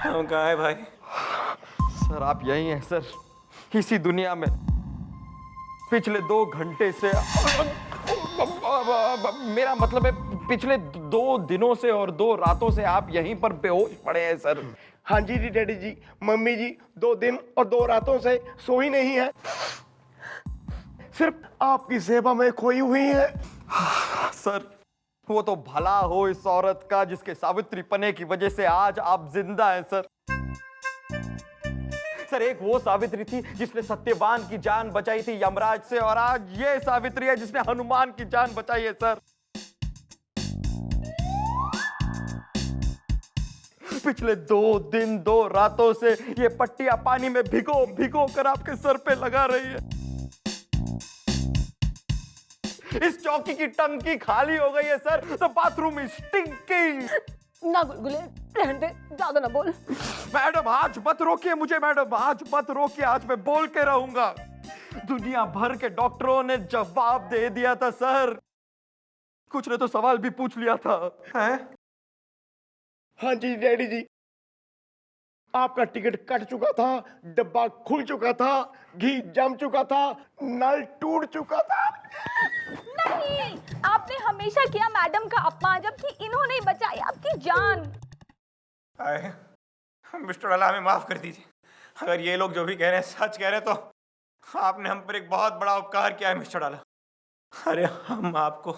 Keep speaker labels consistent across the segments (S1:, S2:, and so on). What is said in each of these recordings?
S1: हम कहाँ है भाई?
S2: सर आप यही हैं सर, इसी दुनिया में। पिछले 2 घंटे से, मेरा मतलब है पिछले 2 दिनों से और 2 रातों से आप यहीं पर बेहोश पड़े हैं सर।
S3: हाँ जी डैडी जी, मम्मी जी 2 दिन और 2 रातों से सोई नहीं है, सिर्फ आपकी सेवा में खोई हुई है।
S2: सर वो तो भला हो इस औरत का जिसके सावित्री पने की वजह से आज आप जिंदा हैं सर। सर एक वो सावित्री थी जिसने सत्यवान की जान बचाई थी यमराज से, और आज ये सावित्री है जिसने हनुमान की जान बचाई है सर। पिछले 2 दिन 2 रातों से ये पट्टियां पानी में भिगो भिगो कर आपके सर पे लगा रही है। इस चौकी की टंकी खाली हो गई है sir. The bathroom is stinking.
S4: ना गुलगुले, रहने दे, ज्यादा ना बोल।
S2: मैडम आज मत रोकिए मुझे, मैडम आज मत रोकिए, आज मैं बोल के रहूंगा। दुनिया भर के डॉक्टरों ने जवाब दे दिया था सर, कुछ ने तो सवाल भी पूछ लिया था। हैं?
S3: हाँ जी डैडी जी, आपका टिकट कट चुका था, डब्बा खुल चुका था, घी जम चुका था, नल टूट चुका था।
S4: नहीं, आपने हमेशा किया मैडम का अपमान, जबकि इन्होंने बचाई आपकी जान।
S1: मिस्टर डाला हमें माफ कर दीजिए। अगर ये लोग जो भी कह रहे हैं सच कह रहे हैं तो आपने हम पर एक बहुत बड़ा उपकार किया है मिस्टर डाला। अरे हम आपको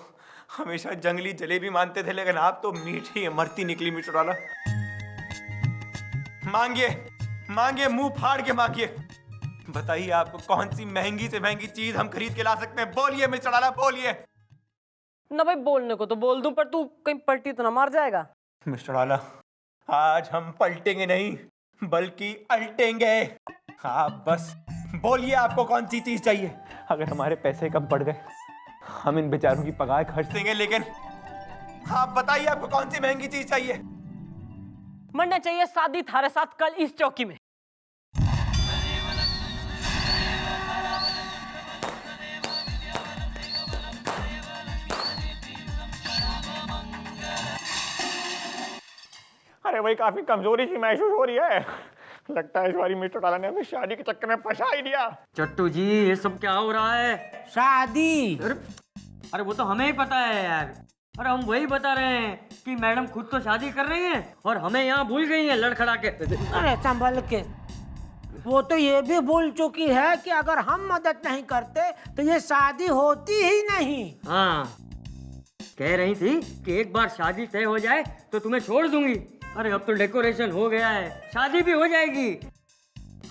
S1: हमेशा जंगली जलेबी मानते थे, लेकिन आप तो मीठी इमरती निकली मिस्टर डाला। मांगिए मांगिए, मुंह फाड़ के मांगिए। बताइए आपको कौन सी महंगी से महंगी चीज हम खरीद के ला सकते हैं? बोलिए मिस्टर डाला, बोलिए।
S5: ना भाई, बोलने को तो बोल दूं, पर तू कहीं पलटी तो ना मार जाएगा।
S1: मिस्टर डाला आज हम पलटेंगे नहीं बल्कि अल्टेंगे। आप बस बोलिए आपको कौन सी चीज चाहिए। अगर हमारे पैसे कम पड़ गए हम इन बेचारों की पगार खर्च देंगे, लेकिन आप बताइए आपको कौन सी महंगी चीज चाहिए।
S5: मरना चाहिए शादी थारे साथ कल इस चौकी में।
S1: अरे भाई काफी कमजोरी सी महसूस हो रही है। लगता है इस बारी मिस्टर डाला ने हमें शादी के चक्कर में फंसा ही दिया।
S6: चट्टू जी ये सब क्या हो रहा है?
S7: शादी?
S6: अरे वो तो हमें ही पता है यार। अरे हम वही बता रहे हैं कि मैडम खुद तो शादी कर रही हैं और हमें यहाँ भूल गई हैं लड़खड़ा के।
S7: अरे संभल के, वो तो ये भी भूल चुकी है कि अगर हम मदद नहीं करते तो ये शादी होती ही नहीं।
S6: हाँ, कह रही थी कि एक बार शादी तय हो जाए तो तुम्हें छोड़ दूंगी। अरे अब तो डेकोरेशन हो गया है, शादी भी हो जाएगी।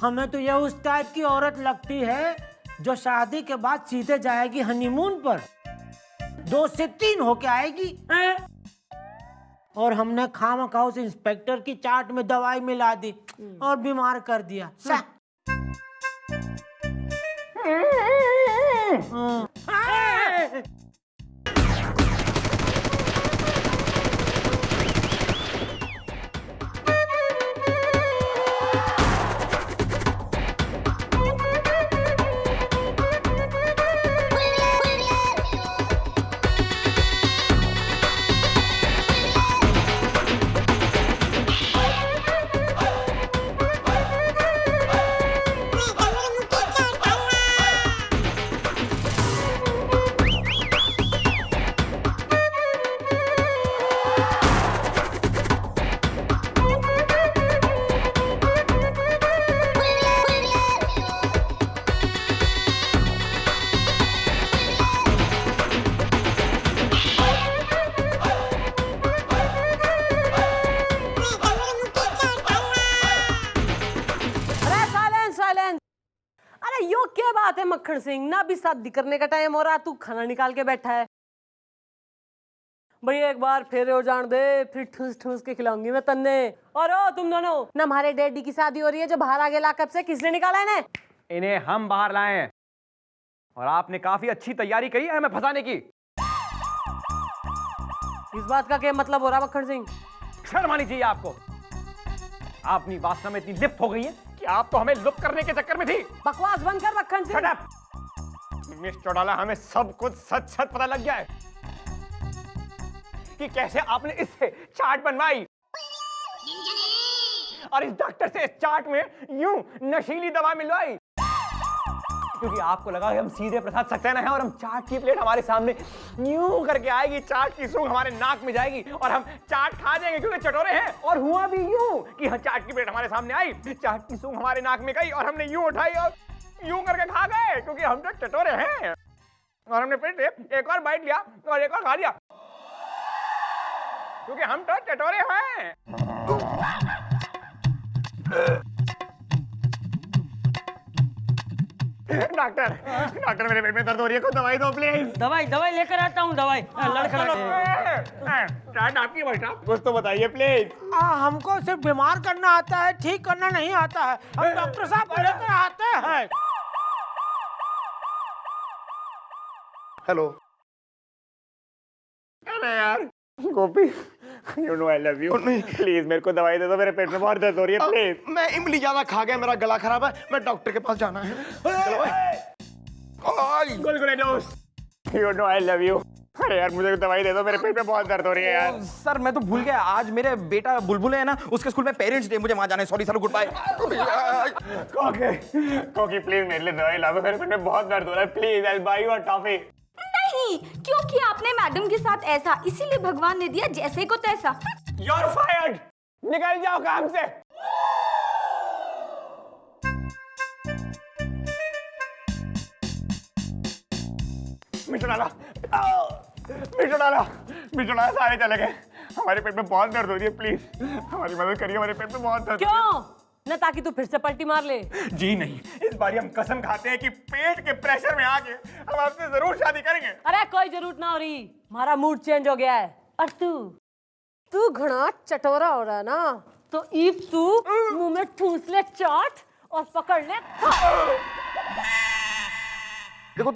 S7: हमें तो ये उस टाइप की औरत लगती है जो शादी के बाद सीधे जाएगी हनीमून पर, 2 से 3 होके आएगी। और हमने खामखा उस इंस्पेक्टर की चाट में दवाई मिला दी और बीमार कर दिया।
S5: बात है मक्खन सिंह, ना भी शादी करने का टाइम हो रहा, तू खाना निकाल के बैठा है। भैया एक बार फेरे हो जान दे, फिर ठूस ठूस के खिलाऊंगी मैं तन्ने। और ओ तुम दोनों, ना हमारे डैडी की शादी हो रही है जो बाहर आगे लाकअप से, किसने निकाला है?
S2: इन्हें हम बाहर लाए हैं और आपने काफी अच्छी तैयारी करी है हमें फंसाने की।
S5: इस बात का क्या मतलब हो रहा मक्खन सिंह?
S2: शर्म आनी चाहिए आपको। आप अपनी वासना में इतनी लिप्त हो गई हैं कि आप तो हमें लुप्त करने के चक्कर में थी।
S5: बकवास बंद कर मक्खन Singh.
S2: Shut up!
S3: Miss Chautala, हमें सब कुछ सच सच पता लग गया है कि कैसे आपने इससे चार्ट बनवाई और इस डॉक्टर से इस चार्ट में यूं नशीली दवा मिलवाई, क्योंकि आपको लगा कि हम सीधे प्रसाद सक्सेना हैं और हम चाट की प्लेट हमारे सामने यूं करके आएगी, चाट की सूंघ हमारे नाक में जाएगी और हम चाट खा जाएंगे क्योंकि चटोरे हैं। और हुआ भी यूं कि हाँ, चाट की प्लेट हमारे सामने आई, चाट की सूंघ हमारे नाक में गई और हमने यूं उठाई और यूं करके खा गए क्योंकि हम तो चटोरे हैं। और हमने फिर से एक और बाइट लिया और एक और खा लिया क्योंकि हम तो चटोरे हैं। डॉक्टर मेरे पेट में दर्द हो रही है, कुछ दवाई दो प्लीज।
S6: दवाई लेकर आता हूँ, दवाई
S3: चाट आपकी बेटा, कुछ तो बताइए प्लीज।
S7: हमको सिर्फ बीमार करना आता है, ठीक करना नहीं आता है। हम डॉक्टर साहब को लेकर आते हैं।
S3: हेलो। अरे यार Gopi, you know I love you, please मेरे को दवाई दे दो, मेरे पेट में बहुत दर्द हो रही है प्लीज। मैं इमली ज्यादा खा गया, मेरा गला खराब है, मैं डॉक्टर के पास जाना है। चलो भाई। गुलगुले दोस्त, you know I love you. अरे यार मुझे दवाई दे दो, मेरे पेट में बहुत दर्द हो रही है यार।
S2: सर मैं तो भूल गया, आज मेरे बेटा बुलबुले है ना, उसके स्कूल में पेरेंट्स डे, मुझे वहां जाना है। Sorry sir, good bye.
S3: Koki please मेरे लिए दवाई ला दो, मेरे पेट में बहुत दर्द हो रहा है, please I buy you a toffee.
S4: नहीं, क्योंकि आपने मैडम के साथ ऐसा, इसीलिए भगवान ने दिया जैसे को तैसा।
S3: You're fired! निकल जाओ काम से। मिठुनाला सारे चले गए, हमारे पेट में बहुत दर्द हो रही है, प्लीज हमारी मदद करिए, हमारे पेट में बहुत दर्द।
S5: क्यों न, ताकि तू फिर से पलटी मार ले?
S3: जी नहीं, इस बार हम कसम खाते हैं कि पेट के प्रेशर में आके हम आपसे जरूर शादी करेंगे।
S5: अरे कोई जरूरत ना हो रही, हमारा मूड चेंज हो गया है। और तू घना चटोरा हो रहा ना, तो ईब तू मुंह में ठूस ले चाट और पकड़ ले।